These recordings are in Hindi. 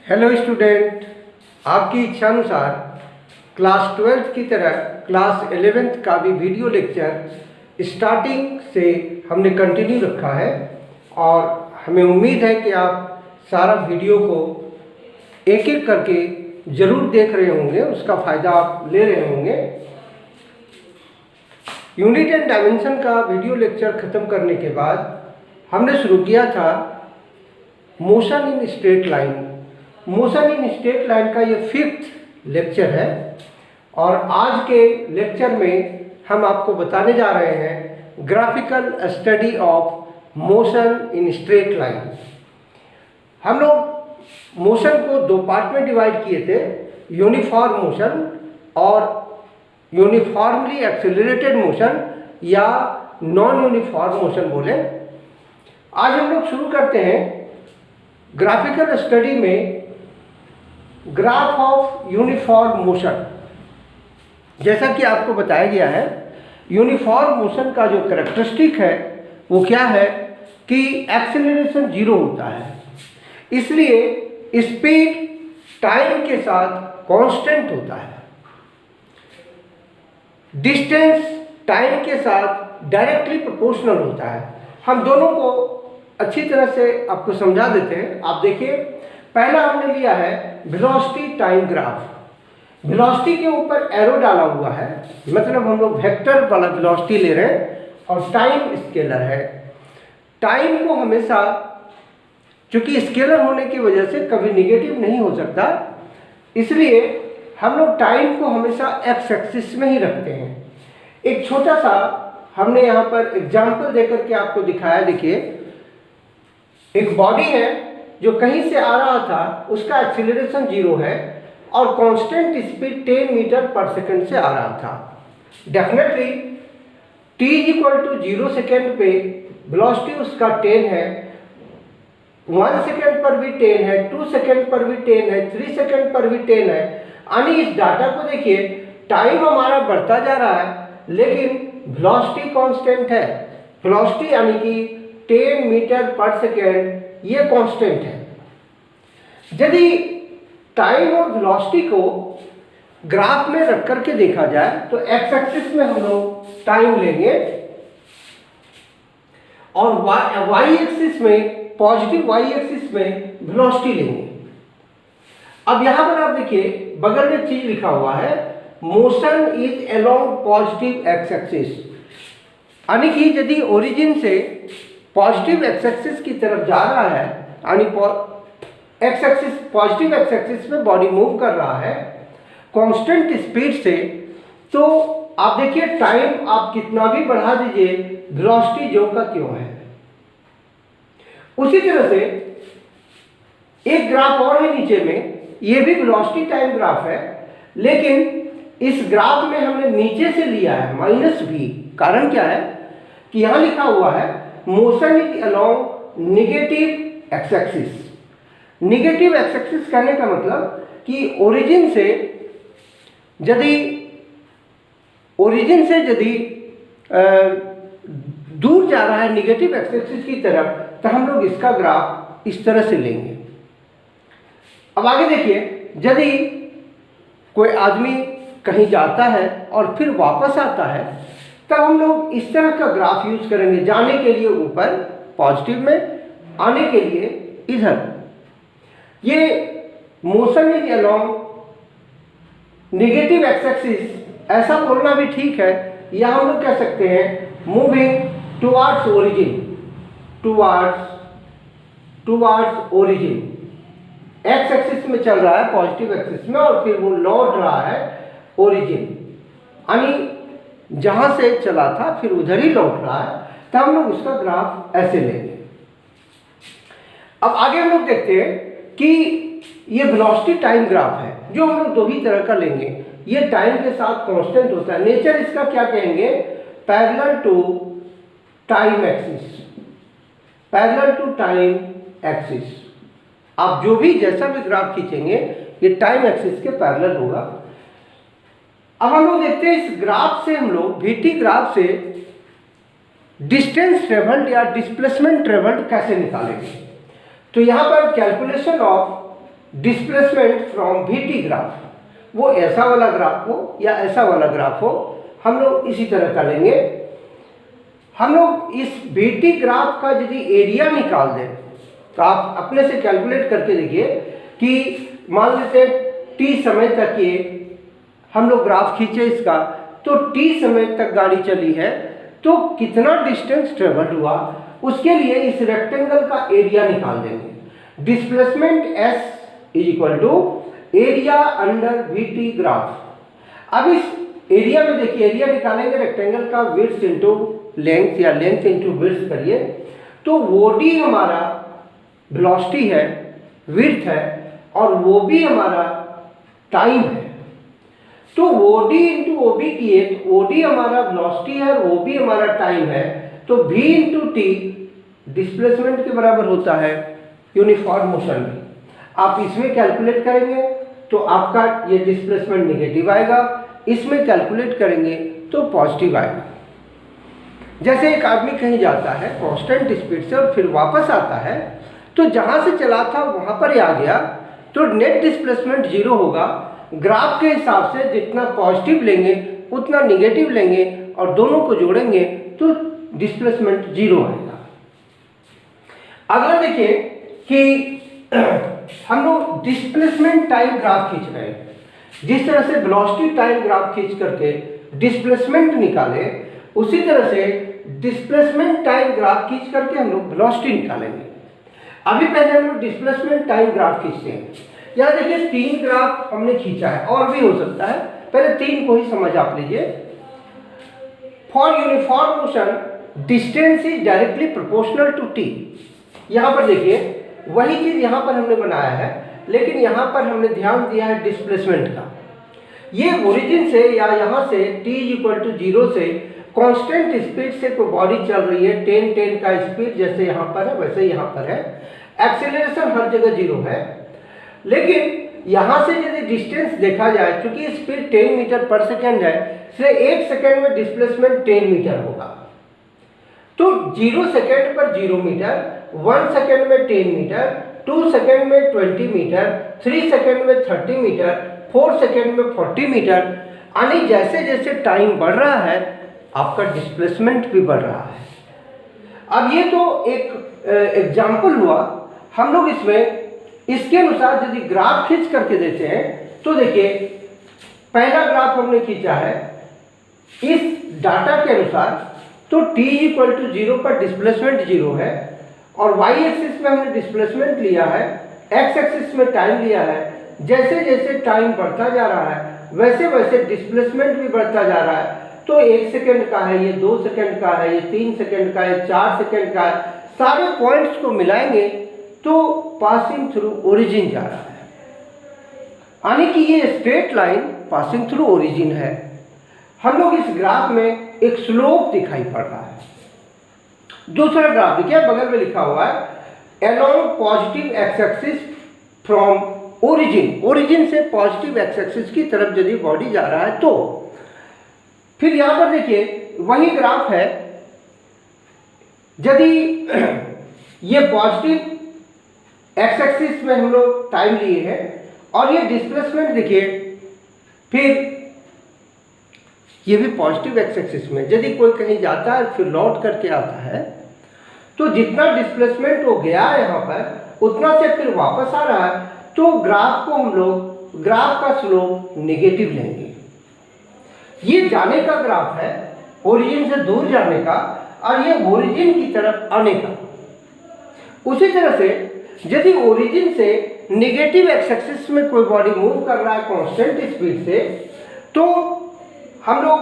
हेलो स्टूडेंट, आपकी इच्छानुसार क्लास 12th की तरह क्लास 11th का भी वीडियो लेक्चर स्टार्टिंग से हमने कंटिन्यू रखा है और हमें उम्मीद है कि आप सारा वीडियो को एक एक करके ज़रूर देख रहे होंगे, उसका फ़ायदा आप ले रहे होंगे। यूनिट एंड डायमेंशन का वीडियो लेक्चर ख़त्म करने के बाद हमने शुरू किया था motion in straight line. Motion in straight line का ये 5th लेक्चर है और आज के लेक्चर में हम आपको बताने जा रहे हैं graphical study of motion in straight line. हम लोग मोशन को दो पार्ट में डिवाइड किए थे, यूनिफॉर्म मोशन और यूनिफॉर्मली एक्सेलरेटेड मोशन या नॉन यूनिफॉर्म मोशन बोले। आज हम लोग शुरू करते हैं ग्राफिकल स्टडी में ग्राफ ऑफ यूनिफॉर्म मोशन। जैसा कि आपको बताया गया है, यूनिफॉर्म मोशन का जो कैरेक्टरिस्टिक है वो क्या है कि एक्सेलरेशन 0 होता है, इसलिए स्पीड टाइम के साथ कांस्टेंट होता है, डिस्टेंस टाइम के साथ डायरेक्टली प्रोपोर्शनल होता है। हम दोनों को अच्छी तरह से आपको समझा देते हैं। आप देखिए, पहला हमने लिया है वेलोसिटी टाइम ग्राफ। वेलोसिटी के ऊपर एरो डाला हुआ है, मतलब हम लोग वेक्टर वाला वेलोसिटी ले रहे हैं और टाइम स्केलर है। टाइम को हमेशा, चूंकि स्केलर होने की वजह से कभी निगेटिव नहीं हो सकता, इसलिए हम लोग टाइम को हमेशा एक्स एक्सिस में ही रखते हैं। एक छोटा सा हमने यहाँ पर एग्जाम्पल देकर के आपको दिखाया। देखिए, एक बॉडी है जो कहीं से आ रहा था, उसका एक्सीलरेशन 0 है और कांस्टेंट स्पीड 10 मीटर पर सेकंड से आ रहा था। डेफिनेटली t 0 सेकेंड पे वेलोसिटी उसका 10 है, 1 सेकेंड पर भी 10 है, 2 सेकेंड पर भी 10 है, 3 सेकेंड पर भी 10 है। यानी इस डाटा को देखिए, टाइम हमारा बढ़ता जा रहा है लेकिन वेलोसिटी कांस्टेंट है। वेलोसिटी यानी कि 10 मीटर पर सेकेंड ये कांस्टेंट है। यदि टाइम और वेलोसिटी को ग्राफ में रख करके देखा जाए तो एक्स एक्सिस में हम लोग टाइम लेंगे और वाई एक्सिस में, पॉजिटिव वाई एक्सिस में वेलोसिटी लेंगे। अब यहां पर आप देखिए, बगल में चीज लिखा हुआ है, motion is along positive x axis. यानी कि यदि ओरिजिन से पॉजिटिव एक्स एक्सिस की तरफ जा रहा है, यानी x axis, positive x axis में बॉडी मूव कर रहा है कांस्टेंट स्पीड से, तो आप देखिए टाइम आप कितना भी बढ़ा दीजिए, वेलोसिटी जो का त्यों है। उसी तरह से एक ग्राफ और है नीचे में, ये भी वेलोसिटी टाइम ग्राफ है, लेकिन इस ग्राफ में हमने नीचे से लिया है -v। कारण क्या है कि यहां लिखा हुआ है motion is along negative x axis. Negative x axis कहने का मतलब कि ओरिजिन से यदि दूर जा रहा है नेगेटिव एक्स एक्सिस की तरफ, तो हम लोग इसका ग्राफ इस तरह से लेंगे। अब आगे देखिए, यदि कोई आदमी कहीं जाता है और फिर वापस आता है, तब हम लोग इस तरह का ग्राफ यूज करेंगे। जाने के लिए ऊपर पॉजिटिव में, आने के लिए इधर। ये motion is along negative x axis, ऐसा बोलना भी ठीक है, या हम लोग कह सकते हैं moving towards origin, towards origin. X axis में चल रहा है, पॉजिटिव एक्सिस में, और फिर वो लौट रहा है ओरिजिन, यानी जहां से चला था फिर उधर ही लौट रहा है, तो हम लोग उसका ग्राफ ऐसे लेंगे। अब आगे हम लोग देखते हैं कि ये वेलोसिटी टाइम ग्राफ है, जो हम लोग दो ही तरह का लेंगे। ये टाइम के साथ कांस्टेंट होता है। नेचर इसका क्या कहेंगे, parallel to time axis, parallel to time axis. आप जो भी जैसा भी ग्राफ खींचेंगे, ये टाइम एक्सिस के पैरेलल होगा। अब हम लोग देखते हैं इस ग्राफ से, हम लोग VT ग्राफ से डिस्टेंस ट्रेवल्ड या डिस्प्लेसमेंट ट्रेवल्ड कैसे निकालेंगे। तो यहाँ पर calculation of displacement from VT graph, वो ऐसा वाला ग्राफ हो या ऐसा वाला ग्राफ हो, हम लोग इसी तरह का लेंगे। हम लोग इस VT ग्राफ का यदि एरिया निकाल दें तो आप अपने से कैलकुलेट करके देखिए कि मान लेते हैं T समय तक ये हम लोग ग्राफ खींचे इसका, तो T समय तक गाड़ी चली है तो कितना डिस्टेंस ट्रेवल हुआ, उसके लिए इस रेक्टेंगल का एरिया निकाल देंगे। Displacement S is equal to area under VT graph. अब इस एरिया में देखिए, एरिया निकालेंगे रेक्टेंगल का, विड्थ इंटू लेंथ या लेंथ इंटू विड्थ करिए, तो OD हमारा वेलोसिटी है, विड्थ है, और वो भी हमारा टाइम है। तो OD इंटू OB किए तो OD हमारा वेलोसिटी है और OB हमारा टाइम है, तो V इंटू T डिस्प्लेसमेंट के बराबर होता है यूनिफॉर्म मोशन में। आप इसमें कैलकुलेट करेंगे तो आपका ये डिस्प्लेसमेंट नेगेटिव आएगा, इसमें कैलकुलेट करेंगे तो पॉजिटिव आएगा। जैसे एक आदमी कहीं जाता है कांस्टेंट स्पीड से और फिर वापस आता है, तो जहाँ से चला था वहाँ पर ही आ गया, तो नेट डिस्प्लेसमेंट 0 होगा। ग्राफ के हिसाब से जितना पॉजिटिव लेंगे उतना निगेटिव लेंगे और दोनों को जोड़ेंगे तो डिस्प्लेसमेंट 0 आएगा। अगला देखिए कि हम लोग डिस्प्लेसमेंट टाइम ग्राफ खींच रहे हैं। जिस तरह से वेलोसिटी टाइम ग्राफ खींच करके डिस्प्लेसमेंट निकाले, उसी तरह से डिस्प्लेसमेंट टाइम ग्राफ खींच करके हम लोग वेलोसिटी निकालेंगे। अभी पहले हम लोग डिस्प्लेसमेंट टाइम ग्राफ खींचते हैं। यहाँ देखिए 3 ग्राफ हमने खींचा है, और भी हो सकता है, पहले 3 को ही समझ आप लीजिए। For uniform motion distance is directly proportional to T। यहाँ पर देखिए वही चीज यहाँ पर हमने बनाया है, लेकिन यहाँ पर हमने ध्यान दिया है डिस्प्लेसमेंट का। ये ओरिजिन से या यहाँ से T इक्वल टू 0 से कांस्टेंट स्पीड से कोई बॉडी चल रही है, 10 का स्पीड जैसे यहाँ पर है वैसे यहाँ पर है, एक्सेलरेशन हर जगह 0 है। लेकिन यहाँ से यदि डिस्टेंस देखा जाए, क्योंकि स्पीड 10 मीटर पर सेकेंड है, इसलिए 1 सेकेंड में डिस्प्लेसमेंट 10 मीटर होगा। तो 0 सेकेंड पर 0 मीटर, 1 सेकेंड में 10 मीटर, 2 सेकेंड में 20 मीटर, 3 सेकेंड में 30 मीटर, 4 सेकेंड में 40 मीटर। यानी जैसे जैसे टाइम बढ़ रहा है आपका डिस्प्लेसमेंट भी बढ़ रहा है। अब ये तो एक एग्जाम्पल हुआ। हम लोग इसमें इसके अनुसार यदि ग्राफ खींच करके देते हैं तो देखिए पहला ग्राफ हमने खींचा है इस डाटा के अनुसार, तो T इक्वल टू 0 पर डिस्प्लेसमेंट 0 है, और y एक्सिस में हमने डिस्प्लेसमेंट लिया है, x एक्सिस में टाइम लिया है। जैसे जैसे टाइम बढ़ता जा रहा है वैसे वैसे डिस्प्लेसमेंट भी बढ़ता जा रहा है। तो 1 सेकेंड का है, ये 2 सेकेंड का है, ये 3 सेकेंड का है, 4 सेकेंड का है, सारे पॉइंट्स को मिलाएंगे तो पासिंग थ्रू ओरिजिन जा रहा है, यानी कि ये straight line passing through origin है। हम लोग इस ग्राफ में एक स्लोप दिखाई पड़ रहा है। दूसरा ग्राफ देखिए बगल में लिखा हुआ है along positive x axis from origin, origin से पॉजिटिव एक्स एक्सिस की तरफ यदि बॉडी जा रहा है तो। फिर यहाँ पर देखिए वही ग्राफ है, यदि ये पॉजिटिव एक्स एक्सिस में हम लोग टाइम लिए हैं और ये डिस्प्लेसमेंट देखिए, फिर ये भी पॉजिटिव एक्स एक्सिस में यदि कोई कहीं जाता है फिर लौट करके आता है, तो जितना डिस्प्लेसमेंट हो गया यहाँ पर उतना से फिर वापस आ रहा है, तो ग्राफ को हम लोग ग्राफ का स्लोप नेगेटिव लेंगे। ये जाने का ग्राफ है, ओरिजिन से दूर जाने का, और ये ओरिजिन की तरफ आने का। उसी तरह से यदि ओरिजिन से नेगेटिव एक्स एक्सिस में कोई बॉडी मूव कर रहा है कांस्टेंट स्पीड से, तो हम लोग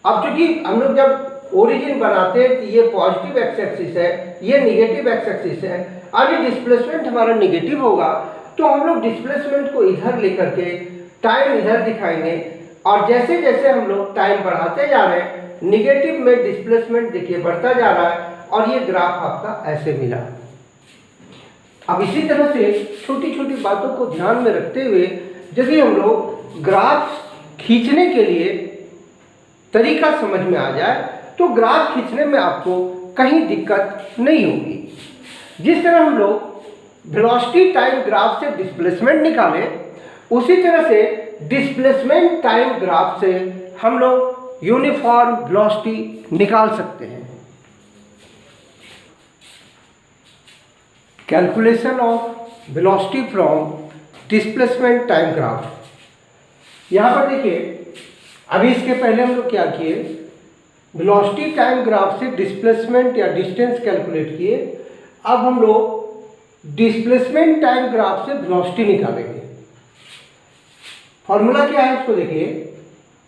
अब चूंकि हम लोग जब ओरिजिन बनाते हैं तो ये पॉजिटिव एक्स एक्सिस है, ये नेगेटिव एक्स एक्सिस है, और ये डिस्प्लेसमेंट हमारा नेगेटिव होगा, तो हम लोग डिस्प्लेसमेंट को इधर लेकर के टाइम इधर दिखाएंगे, और जैसे जैसे हम लोग टाइम बढ़ाते जा रहे हैं नेगेटिव में डिस्प्लेसमेंट देखिए बढ़ता जा रहा है, और ये ग्राफ आपका ऐसे मिला। अब इसी तरह से छोटी छोटी बातों को ध्यान में रखते हुए यदि हम लोग ग्राफ खींचने के लिए तरीका समझ में आ जाए तो ग्राफ खींचने में आपको कहीं दिक्कत नहीं होगी। जिस तरह हम लोग वेलोसिटी टाइम ग्राफ से डिस्प्लेसमेंट निकाले, उसी तरह से डिस्प्लेसमेंट टाइम ग्राफ से हम लोग यूनिफॉर्म वेलोसिटी निकाल सकते हैं। Calculation of velocity from displacement time graph. यहाँ पर देखिए, अभी इसके पहले हम लोग क्या किए, वेलोसिटी टाइम ग्राफ से डिस्प्लेसमेंट या डिस्टेंस कैलकुलेट किए। अब हम लोग डिस्प्लेसमेंट टाइम ग्राफ से वेलोसिटी निकालेंगे। फॉर्मूला क्या है उसको देखिए।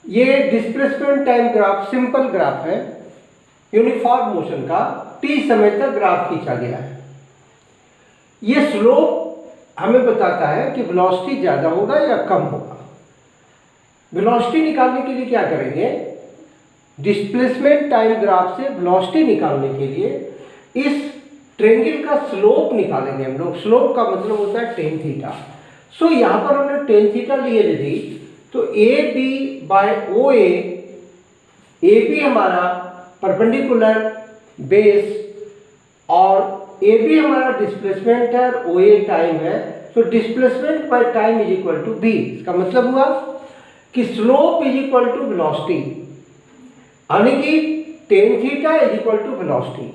ये displacement time graph simple graph है, यूनिफॉर्म मोशन का, t समय तक ग्राफ खींचा गया है। ये स्लोप हमें बताता है कि वेलोसिटी ज़्यादा होगा या कम होगा। वेलोसिटी निकालने के लिए क्या करेंगे, डिस्प्लेसमेंट टाइम ग्राफ से वेलोसिटी निकालने के लिए इस ट्रेंगल का स्लोप निकालेंगे हम लोग। स्लोप का मतलब होता है टेन थीटा। सो यहाँ पर हमने टेन थीटा लिए यदि, तो A B by O A B हमारा परपेंडिकुलर बेस और ए बी हमारा डिस्प्लेसमेंट है, ओ ए टाइम है। तो displacement by time is equal to B. इसका मतलब हुआ कि slope is equal to velocity, यानी कि tan theta is equal to velocity.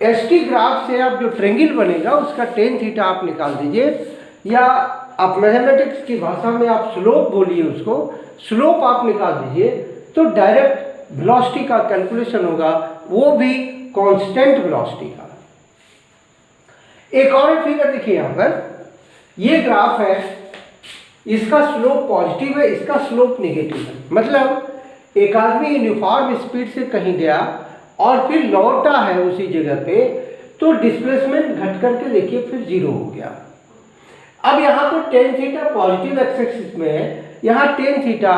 ST graph से आप जो ट्रेंगल बनेगा उसका टेन थीटा आप निकाल दीजिए, या आप मैथमेटिक्स की भाषा में आप स्लोप बोलिए उसको, स्लोप आप निकाल दीजिए तो डायरेक्ट वेलोसिटी का कैलकुलेशन होगा, वो भी कांस्टेंट वेलोसिटी का। एक और फिगर देखिए यहाँ पर, ये ग्राफ है, इसका स्लोप पॉजिटिव है, इसका स्लोप नेगेटिव है। मतलब एक आदमी यूनिफॉर्म स्पीड से कहीं गया और फिर लौटा है उसी जगह पे, तो डिस्प्लेसमेंट घट करके देखिए फिर जीरो हो गया। अब यहाँ पर tan theta positive x axis में है, यहाँ tan theta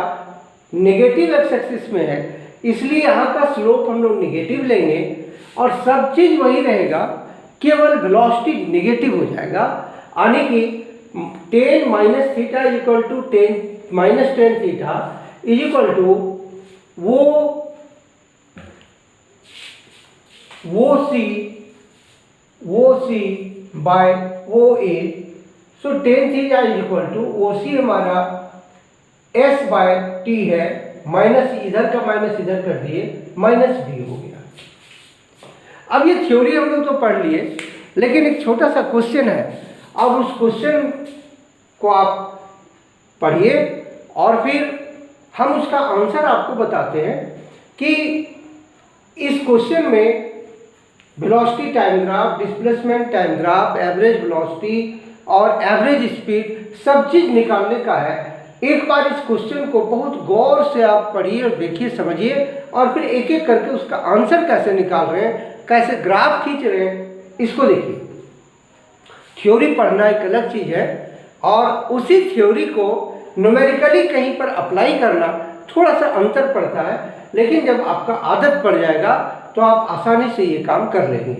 negative x axis में है, इसलिए यहाँ का स्लोप हम लोग नेगेटिव लेंगे और सब चीज वही रहेगा, केवल वेलोसिटी नेगेटिव हो जाएगा। यानी कि tan minus theta is equal to tan minus tan theta is equal to वो C by O A. So tan theta is equal to O C हमारा एस बाय टी है, माइनस इधर का माइनस इधर कर दिए, माइनस बी हो गया। अब ये थ्योरी हम लोग तो पढ़ लिए, लेकिन एक छोटा सा क्वेश्चन है। अब उस क्वेश्चन को आप पढ़िए और फिर हम उसका आंसर आपको बताते हैं कि इस क्वेश्चन में velocity time graph, displacement time graph, average velocity और एवरेज स्पीड सब चीज निकालने का है। एक बार इस क्वेश्चन को बहुत गौर से आप पढ़िए और देखिए, समझिए, और फिर एक एक करके उसका आंसर कैसे निकाल रहे हैं, कैसे ग्राफ खींच रहे हैं, इसको देखिए। थ्योरी पढ़ना एक अलग चीज है और उसी थ्योरी को न्यूमेरिकली कहीं पर अप्लाई करना थोड़ा सा अंतर पड़ता है, लेकिन जब आपका आदत पड़ जाएगा तो आप आसानी से ये काम कर लेंगे।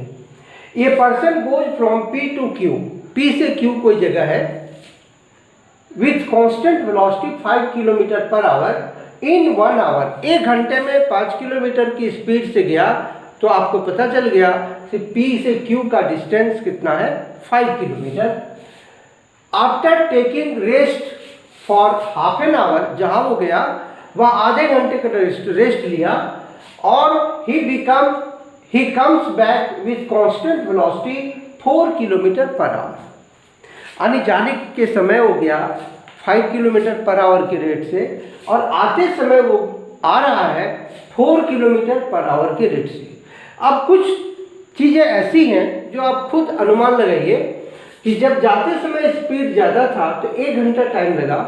ये person goes from P to Q, P से क्यू कोई जगह है, with constant velocity 5 kilometre per hour in 1 hour. 1 घंटे में 5 किलोमीटर की स्पीड से गया, तो आपको पता चल गया कि P से Q का डिस्टेंस कितना है, 5 kilometre. After taking rest for half an hour, जहाँ वो गया वह आधे घंटे का रेस्ट लिया, और he comes back with constant velocity 4 kilometre per our. यानी जाने के समय हो गया 5 किलोमीटर पर आवर के रेट से, और आते समय वो आ रहा है 4 किलोमीटर पर आवर के रेट से। अब कुछ चीज़ें ऐसी हैं जो आप खुद अनुमान लगाइए कि जब जाते समय स्पीड ज़्यादा था तो 1 घंटा टाइम लगा,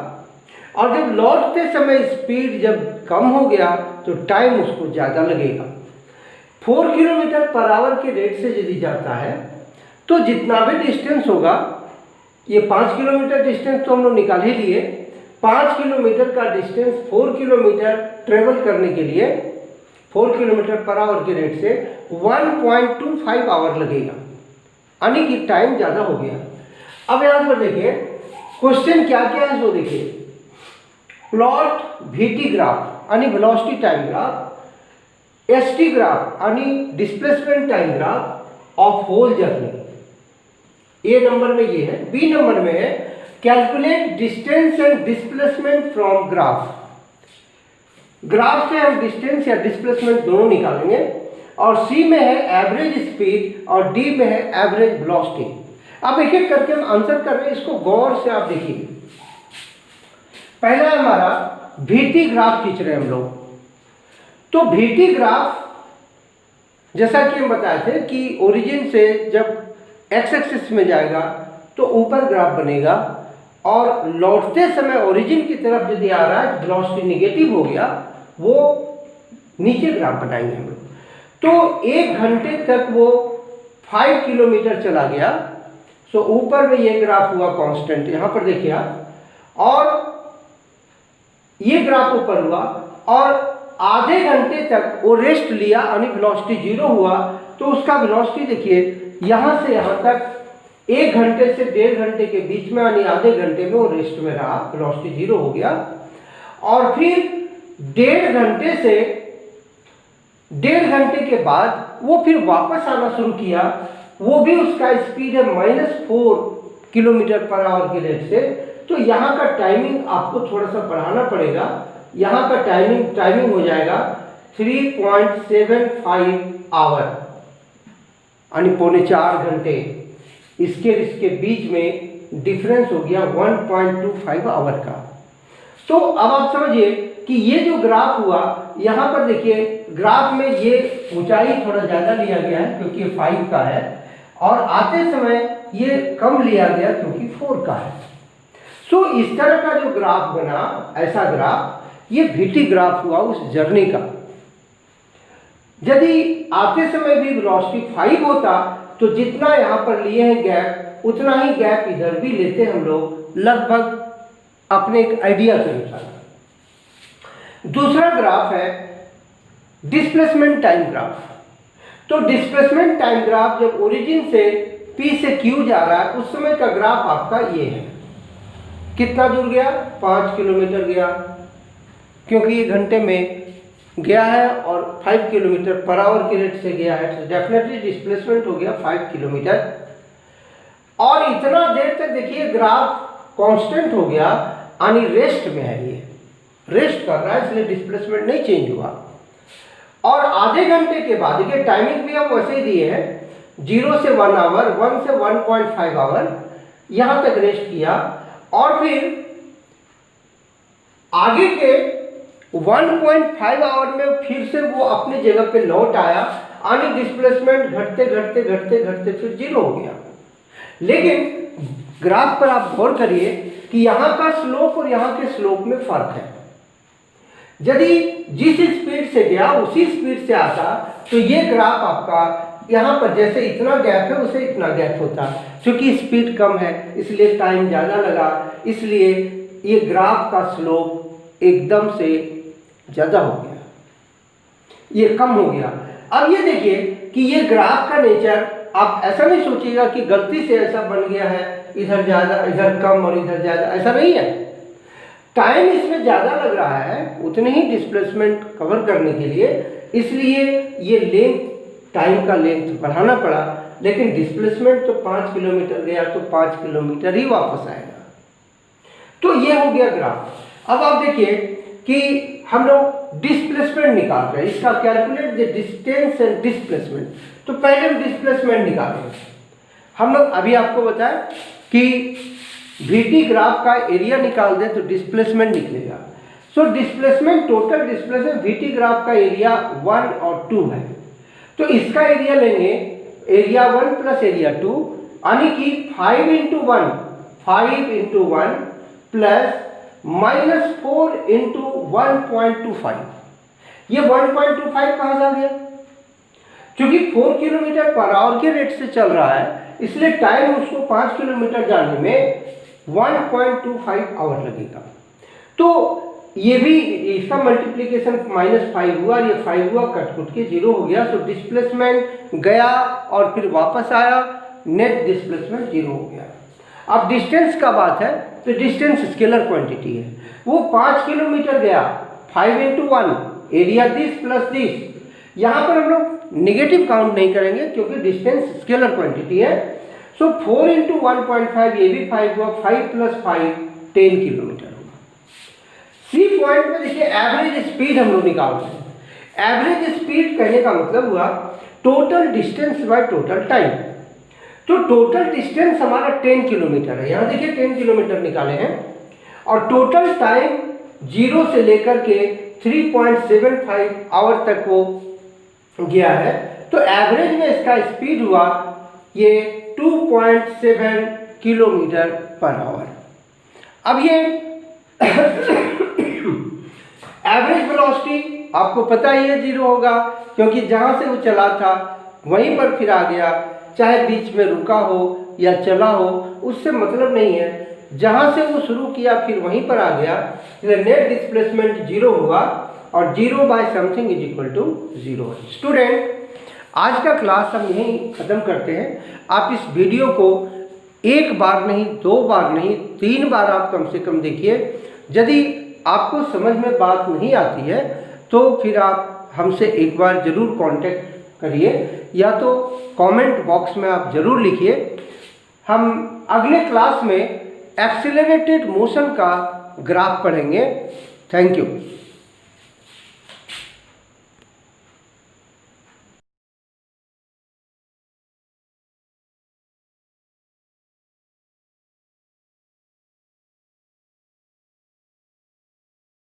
और जब लौटते समय स्पीड जब कम हो गया तो टाइम उसको ज़्यादा लगेगा। 4 किलोमीटर पर आवर के रेट से यदि जाता है तो जितना भी डिस्टेंस होगा, ये 5 किलोमीटर डिस्टेंस तो हम लोग निकाल ही लिए, 5 किलोमीटर का डिस्टेंस 4 किलोमीटर ट्रेवल करने के लिए 4 किलोमीटर पर आवर के रेट से 1.25 आवर लगेगा, यानी कि टाइम ज़्यादा हो गया। अब यहाँ पर देखिए क्वेश्चन क्या क्या है, तो देखिए प्लॉट VT ग्राफ यानी velocity time graph, ST graph यानी displacement time graph of whole journey. A number में ये है। बी नंबर में है calculate distance and displacement from graph. Graph से हम डिस्टेंस या डिस्प्लेसमेंट दोनों निकालेंगे। और सी में है एवरेज स्पीड और डी में है एवरेज वेलोसिटी। अब एक एक करके हम आंसर कर रहे हैं, इसको गौर से आप देखिए। पहला हमारा VT ग्राफ खींच रहे हैं हम लोग। तो VT ग्राफ जैसा कि हम बताए थे कि ओरिजिन से जब एक्स एक्सिस में जाएगा तो ऊपर ग्राफ बनेगा, और लौटते समय ओरिजिन की तरफ यदि आ रहा है वेलोसिटी निगेटिव हो गया, वो नीचे ग्राफ बनाएंगे हम लोग। तो 1 घंटे तक वो 5 किलोमीटर चला गया। सो ऊपर में ये ग्राफ हुआ कांस्टेंट, यहां पर देखिए आप, और ये ग्राफ ऊपर हुआ, और आधे घंटे तक वो रेस्ट लिया यानी वेलोसिटी 0 हुआ। तो उसका वेलोसिटी देखिए यहां से यहां तक 1 घंटे से 1.5 घंटे के बीच में यानी आधे घंटे में वो रेस्ट में रहा, वेलोसिटी 0 हो गया। और फिर 1.5 घंटे से 1.5 घंटे के बाद वो फिर वापस आना शुरू किया। वो भी उसका स्पीड है -4 किलोमीटर पर आवर के रेट से। तो यहाँ का टाइमिंग आपको थोड़ा सा बढ़ाना पड़ेगा। यहाँ का टाइमिंग हो जाएगा 3.75 आवर यानी 3.25 घंटे। इसके बीच में डिफरेंस हो गया 1.25 आवर का। तो अब आप समझिए कि ये जो ग्राफ हुआ, यहाँ पर देखिए ग्राफ में ये ऊंचाई थोड़ा ज़्यादा लिया गया है क्योंकि ये 5 का है, और आते समय ये कम लिया गया क्योंकि 4 का है। सो इस तरह का जो ग्राफ बना, ऐसा ग्राफ, ये VT ग्राफ हुआ उस जर्नी का। यदि आते समय भी वेलोसिटी 5 होता तो जितना यहाँ पर लिए हैं गैप, उतना ही गैप इधर भी लेते हम लोग, लगभग अपने एक आइडिया के अनुसार। दूसरा ग्राफ है डिस्प्लेसमेंट टाइम ग्राफ। तो डिस्प्लेसमेंट टाइम ग्राफ जब ओरिजिन से P से Q जा रहा है, उस समय का ग्राफ आपका ये है। कितना दूर गया? 5 किलोमीटर गया, क्योंकि ये घंटे में गया है और 5 किलोमीटर पर आवर के रेट से गया है, तो डेफिनेटली डिस्प्लेसमेंट हो गया 5 किलोमीटर। और इतना देर तक देखिए ग्राफ कांस्टेंट हो गया, यानी रेस्ट में है, ये रेस्ट कर रहा है, इसलिए डिस्प्लेसमेंट नहीं चेंज हुआ। और आधे घंटे के बाद देखिए टाइमिंग भी हम वैसे ही दिए हैं, 0 से 1 आवर, 1 से 1.5 आवर, यहां तक रेस्ट किया। और फिर आगे के 1.5 आवर में फिर से वो अपनी जगह पे लौट आया, यानी डिस्प्लेसमेंट घटते घटते घटते घटते फिर 0 हो गया। लेकिन ग्राफ पर आप गौर करिए कि यहाँ का स्लोप और यहाँ के स्लोप में फर्क है। यदि जिस स्पीड से गया उसी स्पीड से आता तो ये ग्राफ आपका यहाँ पर जैसे इतना गैप है उसे इतना गैप होता, क्योंकि स्पीड कम है इसलिए टाइम ज़्यादा लगा, इसलिए ये ग्राफ का स्लोप एकदम से ज़्यादा हो गया, ये कम हो गया। अब ये देखिए कि ये ग्राफ का नेचर, आप ऐसा नहीं सोचिएगा कि गलती से ऐसा बन गया है, इधर ज़्यादा इधर कम और इधर ज़्यादा, ऐसा नहीं है। टाइम इसमें ज़्यादा लग रहा है उतने ही डिस्प्लेसमेंट कवर करने के लिए, इसलिए ये लेंथ, टाइम का लेंथ बढ़ाना पड़ा। लेकिन डिस्प्लेसमेंट तो 5 किलोमीटर गया तो 5 किलोमीटर ही वापस आएगा। तो ये हो गया ग्राफ। अब आप देखिए कि हम लोग डिस्प्लेसमेंट निकाल रहे हैं, इसका calculate the distance and displacement. तो पहले हम डिस्प्लेसमेंट निकालेंगे। हम लोग अभी आपको बताएं कि VT ग्राफ का एरिया निकाल दें तो डिस्प्लेसमेंट निकलेगा। So displacement, total displacement VT graph का एरिया 1 और 2 है। तो इसका एरिया लेंगे, एरिया 1 प्लस एरिया 2, यानी कि 5 × 1 प्लस -4 × 1.25। ये 1.25 कहाँ से आ गया? क्योंकि 4 किलोमीटर पर आवर के रेट से चल रहा है, इसलिए टाइम उसको 5 किलोमीटर जाने में 1.25 आवर लगेगा। तो ये भी इसका मल्टीप्लिकेशन -5 हुआ, ये 5 हुआ, कट के 0 हो गया। तो डिस्प्लेसमेंट गया और फिर वापस आया, नेट डिस्प्लेसमेंट 0 हो गया। अब डिस्टेंस का बात है तो डिस्टेंस स्केलर क्वांटिटी है, वो 5 किलोमीटर गया, 5 × 1, एरिया दिस प्लस दिस। यहाँ पर हम लोग नेगेटिव काउंट नहीं करेंगे क्योंकि डिस्टेंस स्केलर क्वांटिटी है। सो तो 4 इंटू 1.5 ये भी 5 हुआ, 5 प्लस 5 10 किलोमीटर हुआ। सी पॉइंट में देखिए एवरेज स्पीड हम लोग निकाल रहे हैं। एवरेज स्पीड कहने का मतलब हुआ total distance by total time. तो टोटल डिस्टेंस हमारा 10 किलोमीटर है, यहाँ देखिए 10 किलोमीटर निकाले हैं, और टोटल टाइम 0 से लेकर के 3.75 आवर तक वो गया है। तो एवरेज में इसका स्पीड हुआ ये 2.7 किलोमीटर पर आवर। अब ये एवरेज वेलोसिटी आपको पता ही है 0 होगा, क्योंकि जहाँ से वो चला था वहीं पर फिर आ गया, चाहे बीच में रुका हो या चला हो उससे मतलब नहीं है, जहाँ से वो शुरू किया फिर वहीं पर आ गया। नेट डिस्प्लेसमेंट 0 हुआ, और 0 by something is equal to 0। Student, आज का क्लास हम यहीं ख़त्म करते हैं। आप इस वीडियो को एक बार नहीं, 2 बार नहीं, 3 बार आप कम से कम देखिए। यदि आपको समझ में बात नहीं आती है तो फिर आप हमसे एक बार ज़रूर कांटेक्ट करिए, या तो कमेंट बॉक्स में आप ज़रूर लिखिए। हम अगले क्लास में एक्सीलरेटेड मोशन का ग्राफ पढ़ेंगे। Thank you.